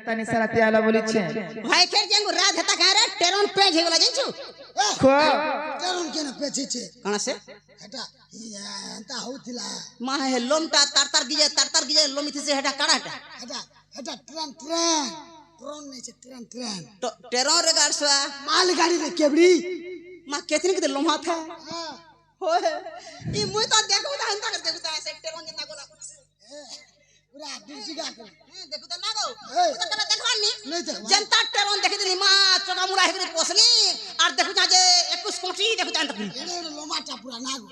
तनी सारा त्याला बोलिछे भाई खेर जेंगु रात हेता का रे टेरन पेज हेगला जइछु खो टेरन केना पेछे छे कणा से हेटा एंता होतिला मा हे लोमटा तारतार गिजे लोमिथि से हेटा काडा हेटा हेटा हेटा ट्रेन नहीं छे ट्रेन तो टेरन रे गाड़सवा मालगाड़ी रे केबड़ी मा केतनी के लोमा था हां होए ई मुई तो देखु ता हंता कर देखु ता से टेरन जना गोला पूरा डिजिगा कर देखु ता ना गो ए, तो तने देखवानी नहीं देखवा जनता टेरन देखि दिनी मा चोका मुड़ा हेकरी पोसनी आर देखु जा जे 21 कोटी देखु ता तक एने लोमाटा पूरा नागो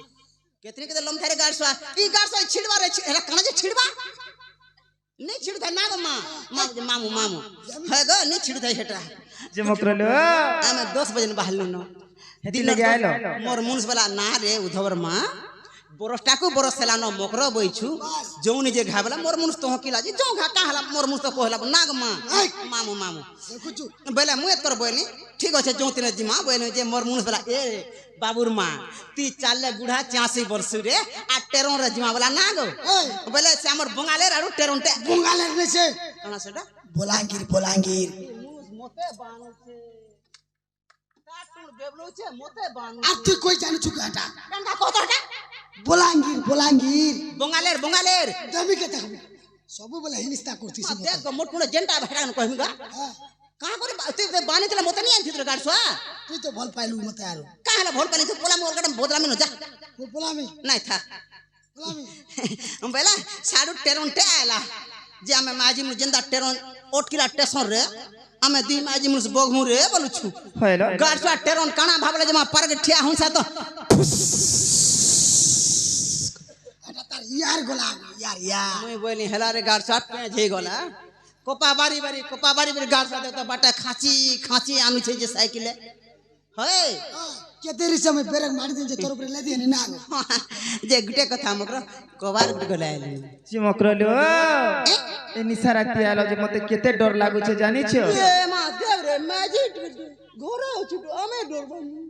केतनी के लोम थारे गाड़सवा ई गाड़सवा छिड़वा रे हेला कणा जे छिड़वा नहीं छिड़ता ना गो मामू है गो नहीं छिड़ता हेटा जे मोकरलो आमे 10 बजे बाहर नो हेती लगे आइलो मोर मुनस वाला ना रे उधवर मा बरसटाको बरसला न मोकरो बइछु जौनी जे घाबला मोर मुनस तो हकिला जे जो घा का हला मोर मुनस तो कहला नाग मामू देखुछु बेला मुए तोर बोली ठीक अछि जो तिने जिमा बोले जे मोर मुनस वाला ए बाबूर मा ती चालले बुढ़ा 86 वर्ष रे आ टेरों रे जिमा वाला नाग बोले से हमर बंगाले आरो टेरों टे बंगाले रे छे कना सेटा बोलांगीर मोते बानु छे काटुन बेबलो छे मोते बानु आती कोई जाने चुका हटा कंदा कोतोटा बोलांगीर बंगालेर दमी के तक सब बोले हिनिस्ता करती से देख गो मोट मोट जेंटा भेटा न कहमिगा कहां करे तू बाने तले मोते नहीं आंथि गाड़ सो तू तो भल पाइलु मते आरो का हला भोल पानी तू पोला मोर गडम बोदला में न जा वो बोला में नहीं था हम बेला साडू टेरोन टे आला जे हमें माजी मु जिंदा टेरोन ओटकिला स्टेशन रे हमें दी माजी मु बगमु रे बोलु छु होइलो गाड़ सो टेरोन काना भाबले जमा परग ठिया हुंसा तो हटा तार यार गोला यार मुई बोली हेला रे गाड़ सो पे जे गोला कोपा बारी गाड़ सो तो बाटा खाची आनु छे जे साइकिल है के तेरी समय बेरक मार दिन जे तोर ऊपर ले दिए ना जे गुटे कथा मकर कबार गुटे गले आइले जे मोकरलो एनी सारा त्याला जे मते केते डर लागु छे जानि छो ए मा देव रे मैजिक घोरे छुटो हमें डर बनी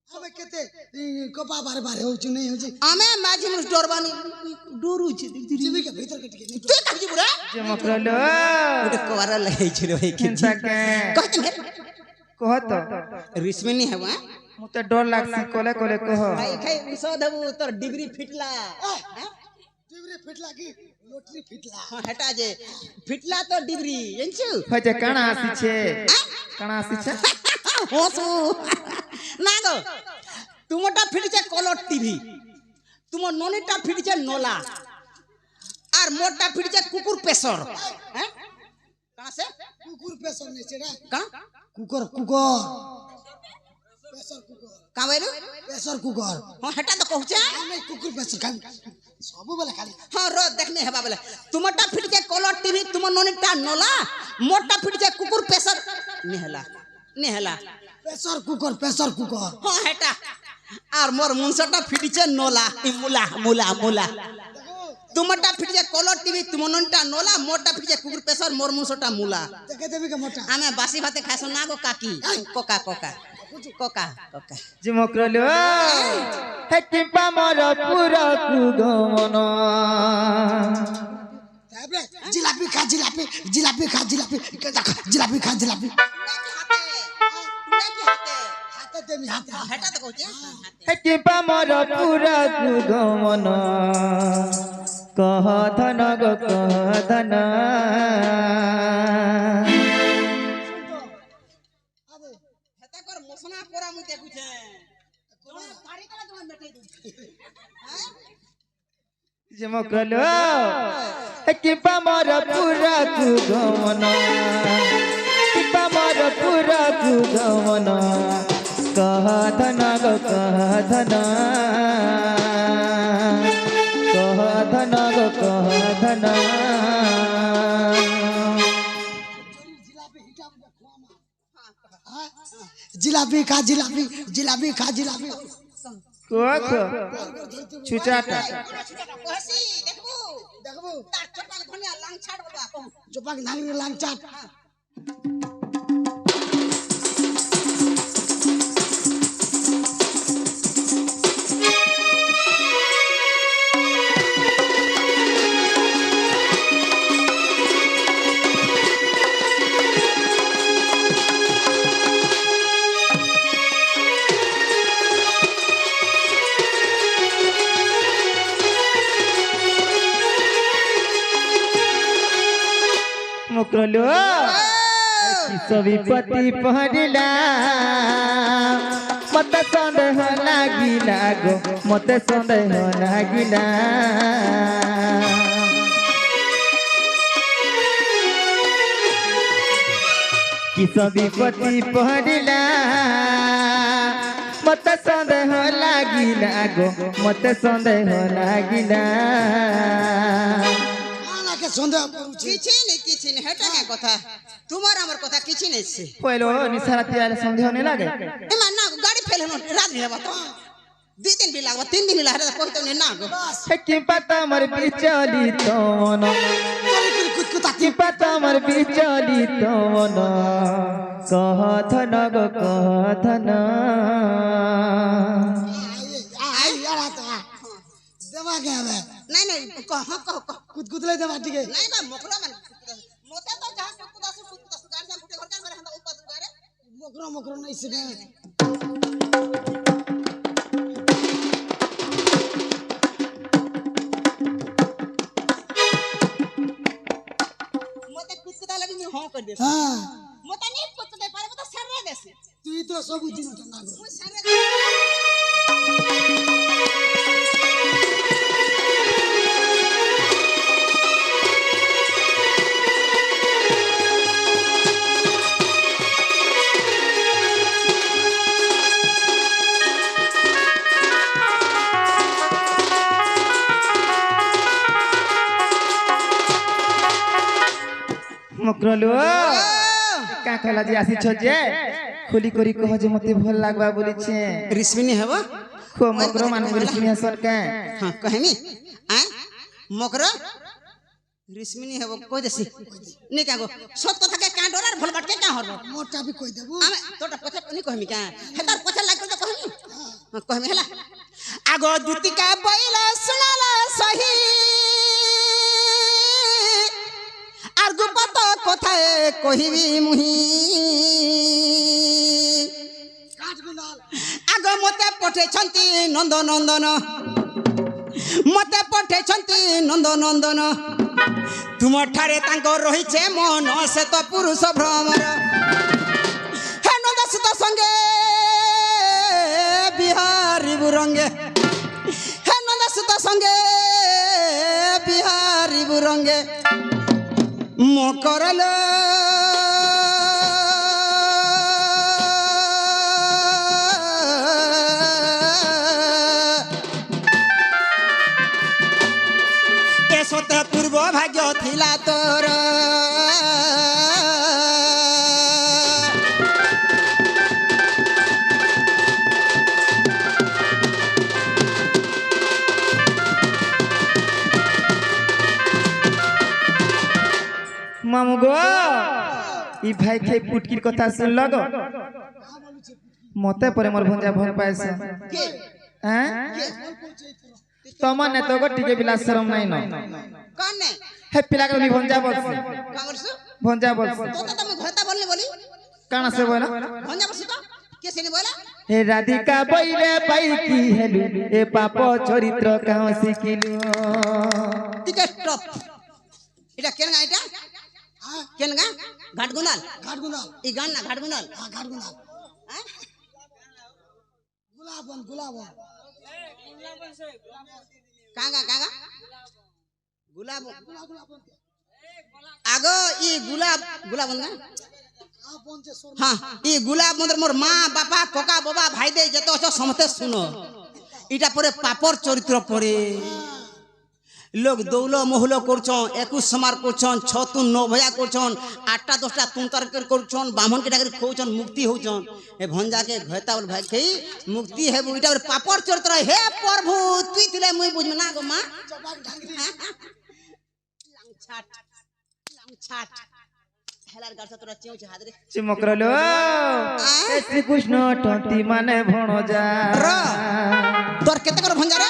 अबे केते कपा बारे हो छु नहीं हो छी हमें माजी मुस डर बनी डरू छी जीवी के भीतर कट के तू कहि बुरा जे मोकरलो गुटे कबार लगे छी रे भाई केनसा के कहत कहत रिश्मिनी है वा मते डर लागसी कोले कह भाई खाई उसो दबु तोर डिग्री फिटला डिग्री फिटला की लोटरी फिटला हां हटा जे फिटला तो डिग्री जंचु फजे काना आसी छे होसु ना गो तुमटा फिट छे कलर टीवी तुम नोनीटा फिट छे नोला आर मोटा फिट छे कुकुर पेसर हैं कहां से कुकुर पेसर नहीं छे रे का कुकुर पेसर कुकुर का बोलू पेसर कुकुर हां हटा तो कहू नहीं कुकुर पेसर खाली सब बोले खाली हां रो देखने हेबा बोले तुमटा फिट छे कलर टीवी तुम नोनीटा नोला मोटा फिट छे कुकुर पेसर नेहला पेसर कुकुर हां हटा आर मोर मुनसटा फिट छे नोला ई मुला तुमटा फिट छे कलर टीवी तुम नोनीटा नोला मोटा फिट छे कुकुर पेसर मोर मुनसटा मुला देखे देवी के मोटा आमे बासी भाते खासो ना गो काकी कोका जे मोकरलो हे टिपा मोर पूरा कुगमन ताबे जिलापी खा जिलापी हाथे देमी हाथे हटा तो कहू हे टिपा मोर पूरा कुगमन कह धन गो कह धन हेता कर मोसना कोरा मु देखु छे तोरा तारी कला तुम मेटे दू जे मोकरलो हे टिपा मोर पूरा कुगमन टिपा मोर पूरा कुगमन कह धन गो कह धन जिलापी खा कोक छुचाटा कहसी देखबू तार चोपा धनिया लांग छाड़ बा कहू चोपा के नांगरी लांग चाट मकरलो विपत्ति पहरिला मत संदेह लागिला गो मत संदेह लागिला किस विपत्ति पहरिला मत संदेह लागिला गो मत संदेह लागिला আনাকে সন্দেহ করুছে কিছু নেই হেটা কে কথা তোমার আমার কথা কিছু নেই সে পয়লো নিসারাতি আর সন্দেহ নেই লাগে এমা না গাড়ি ফেল হন রাত নিয়ে বাতো 2 দিন भी लागबा 3 दिन भी लागबा কইতো নে না গো কি পাতা আমার বিচলিত মন কি পাতা আমার বিচলিত মন কথন গো কথন আই यार आता দেবা কে হবে নাই নাই কহ কহ কুতকুতলাই দেবা ঠিক আছে নাই না মকরা মানে মোতে তো যা কুদাসু গাড়ি যা ফুটে ঘর কার করে হান্দা উপাস করে মকরা মকরা নাই সে মোতে কুতকুতা লাগি নি হ্যাঁ কর দে হ্যাঁ মোতে নি কুতকুতা পারে তো সারে দেছে তুই তো সব দিন তো না গো মুই সারে मकरलो का कहला जे आसी छ जे खुली करी कह जे मते भल लागबा बोली छे रिश्मिनी हेबो खो मकरो मान रिश्मिनी हसन का हां कहमी आ मकरो रिश्मिनी हेबो कह देसी नी कागो सत कथा के का डरार भल बात के का हरबो মোটা भी কই দেবো आमे तोटा पछा नी कहमी का हेतार पछा लाग तो कहमी हां कहमी हला आगो दुतिका बैला सुनाला सही আর গুপত কথায় কহিবি মুহি কাট গুনাল আগ মতে পঠেছন্তি নন্দনন্দন মতে পঠেছন্তি নন্দনন্দন তুমঠারে তাঙ্ক রহিছে মন সে তো পুরুষ ভ্রমর হে নন্দসুত সঙ্গে বিহারি বুরঙ্গে হে নন্দসুত সঙ্গে বিহারি বুরঙ্গে মকরল এসতে পূর্ব ভাগ্য থিলা তোর मामू गो ई भाई के पुटकीर कथा सुन लगो मते परे मोर भंजा भल पाएस কে हैं तमन ने तो गो टिके बिला शरम नहीं न কোন নে हे पिला के भी भंजा बोल কাগরসু भंजा बोल তো তো তুমি ঘরতা বলনি বলি काना से बोला ভঞ্জা বসু তো কে সিনি বলা हे राधिका बैले पाई की हेलु ए पाप चरित्र काउ सिकिलु টিকেট টপ এটা কেন গা এটা কেন গা ঘাটগুনাল কাট গুনাল এই গান না ঘাটগুনাল কাট গুনাল হ্যাঁ গুলাবন গুলাবন কাঙ্গা কাঙ্গা গুলাব আগো ই গুলাব গুলাব না আপন যে সর হ্যাঁ ই গুলাব মধ্যে মোর মা বাবা কোকা বাবা ভাই দে যত অছ সমস্তে শুনো এটা পরে পাপর চরিত্র পরে লোক দৌল মহল করছন 21 সমার করছন 6 তু 9 ভয়া করছন 8টা 10টা তুন তরকারি করছন ব্রাহ্মণ কে ডাকরি খোচন মুক্তি হউছন এ ভঞ্জা কে ঘয়তা বল ভাই খেই মুক্তি হেবু এটা পাপর চরিত্র হে প্রভু তুই তিলে মুই বুঝম না গো মা চপাক ঢাঙ্গি লাংছাট লাংছাট হেলার গাছ তোরা চেউছ হাদরে चिमकरलो ए श्री कृष्ण टंती माने भणजा র তোর কেতে করে ভঞ্জা রে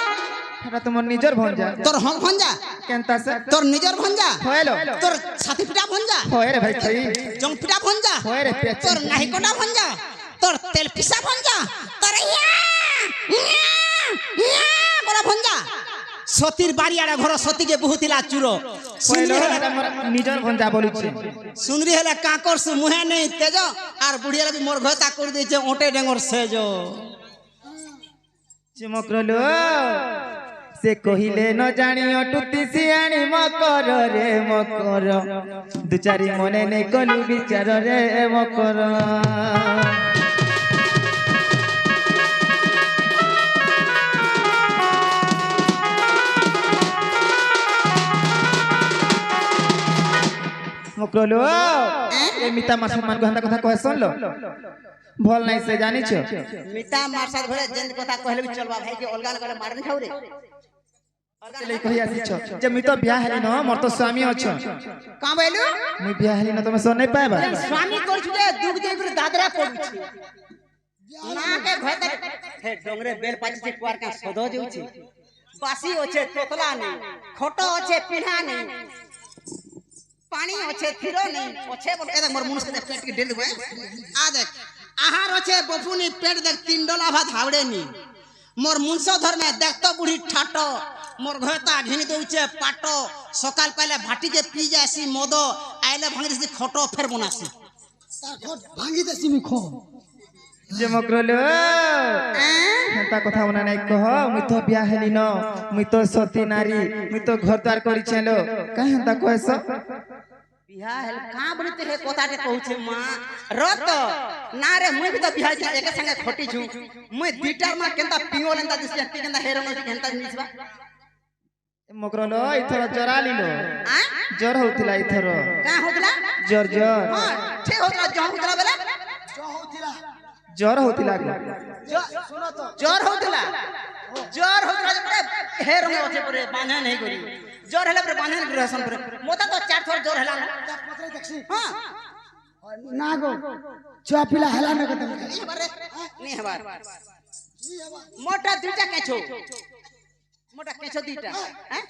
এটা তোমার নিজের ভঞ্জা তোর হক ভঞ্জা কেনতা সে তোর নিজের ভঞ্জা হয়লো তোর সাথী পিটা ভঞ্জা হয় রে ভাই খাই জং পিটা ভঞ্জা হয় রে পেছ তোর নাহিকটা ভঞ্জা তোর তেল পিসা ভঞ্জা তোর ইয়া ইয়া ইয়া বড় ভঞ্জা সতীর বাড়ি আড়ে ঘর সতীকে বহুতিলা চুর পয়লো এটা মোর নিজর ভঞ্জা বলুছে সুন্দরী হলে কাকরসু মুহে নেই তেজ আর বুড়িয়ারা বি মোর ঘতা করে দিয়েছে ওটে ডেঙ্গর সেজ চমকরলো সে কহিলে ন জানি অটুতি সিয়ানি মকর রে মকর দু চারি মনে নেই কলু বিচার রে মকর মকরলো এমিতা মাসে মান গহন্দা কথা কয় শুনলো ভল নাই সে জানিছ মিতা মারসাদ ঘরে যেন কথা কইলে বি চলবা ভাই যে অলগা করে মারন খাও রে লে কহি আসিছ যে মি তো বিয়া হেলি ন মোর তো স্বামী অছ কা বইলু মুই বিয়া হেলি ন তুমি সন নাই পাইবা স্বামী করছু যে দুগ যে করে দাদরা পড়ুছি না কে ঘরে হে ডংরে বেল পাছি কুয়ার কা সদো যাউছি বাসি আছে তোতলা নেই খটো আছে পিঢ়া নেই পানি আছে থিরো নেই পছে বল এ দেখ মোর মুনস কে পেট কে ডেল গয় আ দেখ আহার আছে বফুনি পেট দেখ 3 ডলা ভাত হাওড়ে নি মোর মুনস ধরনে দেখ তো বুড়ি ঠাটো মোর ঘরতা ঘিনি দউছে পাটো সকাল পাইলে ভাটি যে পি যাসি মদ আইলে ভাঙি দিছি খটো ফের বনাসি তার ঘট ভাঙি দেছি মি খো যে মকরলো হেতা কথা মনে নাই কহ মুই তো বিয়া হেলি ন মুই তো সতী নারী মুই তো ঘর দ্বার করিছেলো কা হেতা কয়ছ বিয়া হেল কা বলিতে হে কথাতে কହୁছে মা রত না রে মুই भी तो बिहार जा एके संगे खोटी छु मुई दुईटार मा केनता पिओ लेंता दिस केनता हेरो न केनता निसबा মকরলো ইথর জরা লিলো आ জ্বর হউতিলা ইথর का होतला জ্বর জ্বর हां ठीक होतला जो होतला बेला जो होतिला জ্বর হউতিলা सुनो तो जोर होतला जे हेरो न होते परे बांधे नहीं करी जोर हेले परे बांधे नहीं रहसन परे मोता तो 4 थोर जोर हेला ता पत्रे देखसी हां ना गो छुआ पिला हला न कदम नहीं हबारे नहीं हबार मोटा दुटा केछो मोटा केछो दुटा हैं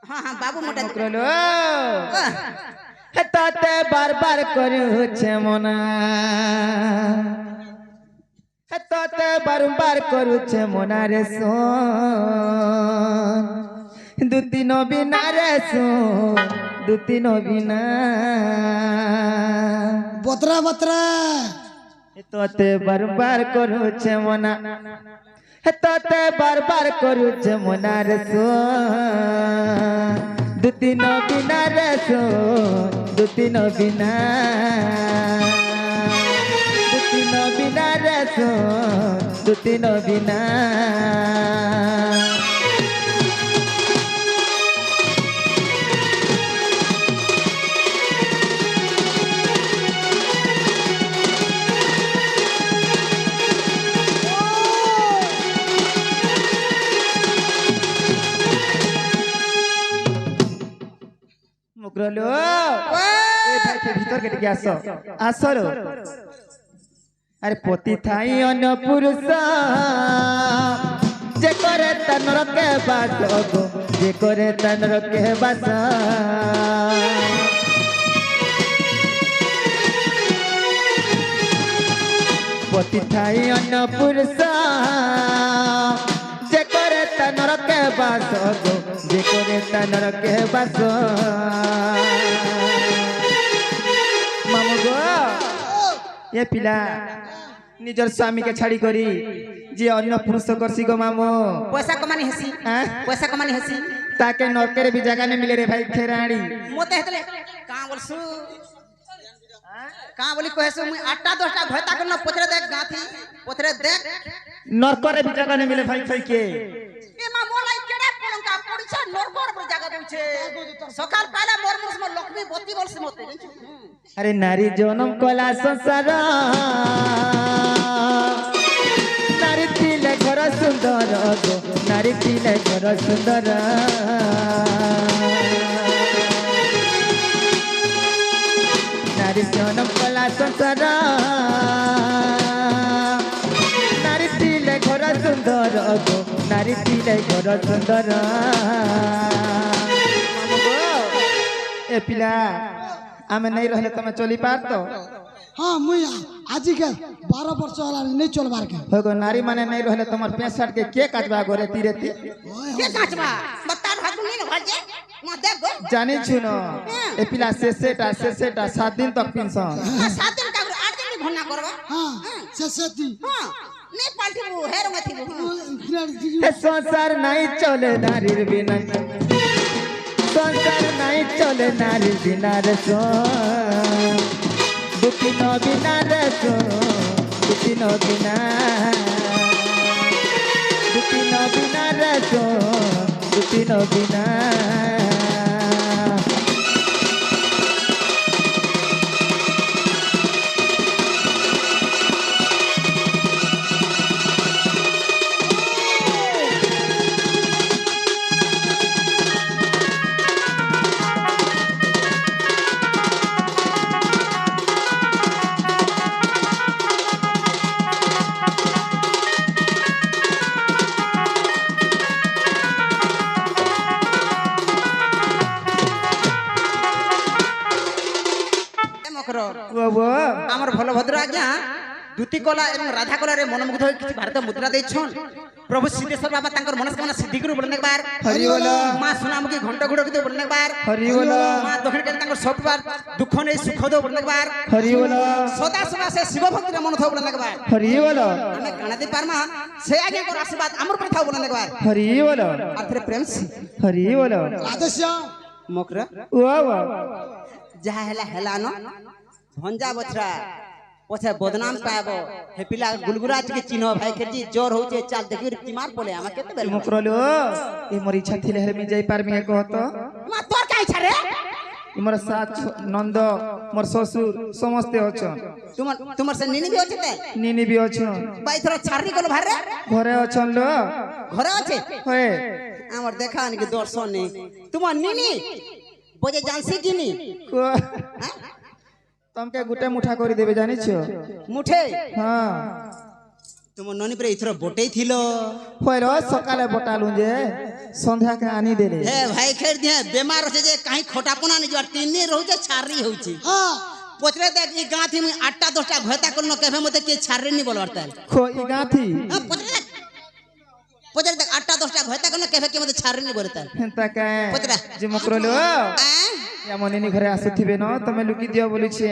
हां हां बाबू मोटा মকরলো হেতাতে বারবার করুছে মনা হেতাতে বারবার করুছে মনা রে সোন দুতিন বিনা রে সোন দুতিন বিনা বতরা বতরা হেতাতে বারবার করুছে মনা হেতাতে বারবার করুছে মনা রে সোন দুতিন বিনা রে সোন দুতিন বিনা দুতিন বিনা রে সোন দুতিন বিনা মুকরলো এ ভাই কে ভিতর কেটে আসো আসরো আরে পতি থাই অন্য পুরুষ যে করে তার নরকে বাস গো যে করে তার নরকে বাস পতি থাই অন্য পুরুষ যে করে তার নরকে বাস গো যে করে তার নরকে বাস মামু গো এ পিলা নিজর স্বামী কে ছাড়ি করি যে অন্য পুরুষ করছি গো মামু पैसा कमानी हसी হ্যাঁ पैसा कमानी हसी তাকে নরকের भी জায়গা नहीं मिले रे भाई खेराड़ी मोते हेतले का बोलसु का बोली कहसु मुई 8टा 10टा घयता करन पथरे देख गाथी पथरे देख नरकर भी जगह नहीं मिले भाई भाई के ए मा मोलाई केडा पलंका पड़िछा नरकर पर जगह देउछे सकाल पाले मोर मुस में लक्ष्मी बत्ती बोलसे मते अरे नारी जन्म कला संसार नारी तिले घर सुंदर गो नारी तिले घर सुंदर नारी जन्म कला संसार नारी तिले घर सुंदर गो नारी तिले घर सुंदर ए पिला आमे नहीं रहले तमे चली पार तो हाँ मुई आजिके 12 वर्ष होला नहीं चलबार के होगो नारी माने नहीं रहले तुम्हार 65 के काटबा गोरे तीरे ती के काचबा बता भागु नहीं न भाजे मा देख गो जानी छुनो ए पिला सेसेटा 7 दिन तक पिनसन 7 दिन का 8 दिन भी भन्ना करबा हाँ सेसेती हां नहीं पाल्टी वो हेर मथी वो ए संसार नहीं चले नारीर बिना संसार नहीं चले नारीर बिना रे सो दुखी न बिना रे सो दुखी न बिना रे सो दुखी न बिना वो আমার ভাল ভদ্র আজ্ঞা দুতি কলা এবং রাধা কলারে মনোমুগ্ধ হয়ে কিছু ভারত মুদ্রা দেইছন প্রভু সিদ্ধেশ্বর বাবা তাঙ্কর মনস্কামনা সিদ্ধি করে বলনে একবার হরি বল মা সোনামুখী ঘণ্ট ঘুড় কিন্তু বলনে একবার হরি বল মা দক্ষিণ কালী তাঙ্কর সববার দুঃখ নেই সুখ দো বলনে একবার হরি বল সদা সদা সে শিব ভক্তির মন থাও বলনে একবার হরি বল আমি কানাদি পারমা সে আগে কর আশীর্বাদ আমার উপরে থাও বলনে একবার হরি বল আর ফিরে প্রেম সি হরি বল রাধেশ্যাম মকরা ওয়া যাহা হেলা হেলা ন ভঞ্জা বছরা পছে বদনাম পাব হে পিলা গুলগুরা টিকে চিহ্ন ভাই খেজি জ্বর হচ্ছে চাল দেখি তিমার বলে আমাকে কেতে বেল মুকরলো এ মোর ইচ্ছা থিলে হেলে মি যাই পারমি কহত মা তোর কাই ছারে মোর সাত নন্দ মোর শ্বশুর সমস্ত অছন তোমার সে নিনি বি আছে তে নিনি বি অছন বাই থর ছাড়ি গল ভারে ঘরে অছন লো ঘরে আছে হয়ে আমার দেখা নাকি দর্শন নেই তোমার নিনি বজে জানছি কিনি তমকে গুটে মুঠা করে দেবে জানিছ মুঠে হ্যাঁ তোমার ননি পরে ইথর বটেই থিল হইর সকালে বটালু যে সন্ধ্যা কে আনি দেলে হে ভাই খের দিয়ে বেমার আছে যে কাই খটাপনা নি যার 3 দিন রহুছে ছাড়ি হউছে हाँ পচরে দেখ ই গাঁথি মুই 8টা 10টা ঘয়তা করন কেভে মতে কে ছাড়রে নি বলবার তাই খো ই গাথি হ্যাঁ পচরে দেখ 8টা 10টা ঘয়তা করন কেভে কে মতে ছাড়রে নি বলতাই হেন্তা কে পচরা যে মুকরলো আ এমন নিনি ঘরে আসুথিবে ন তুমি লুকি দিও বলিছে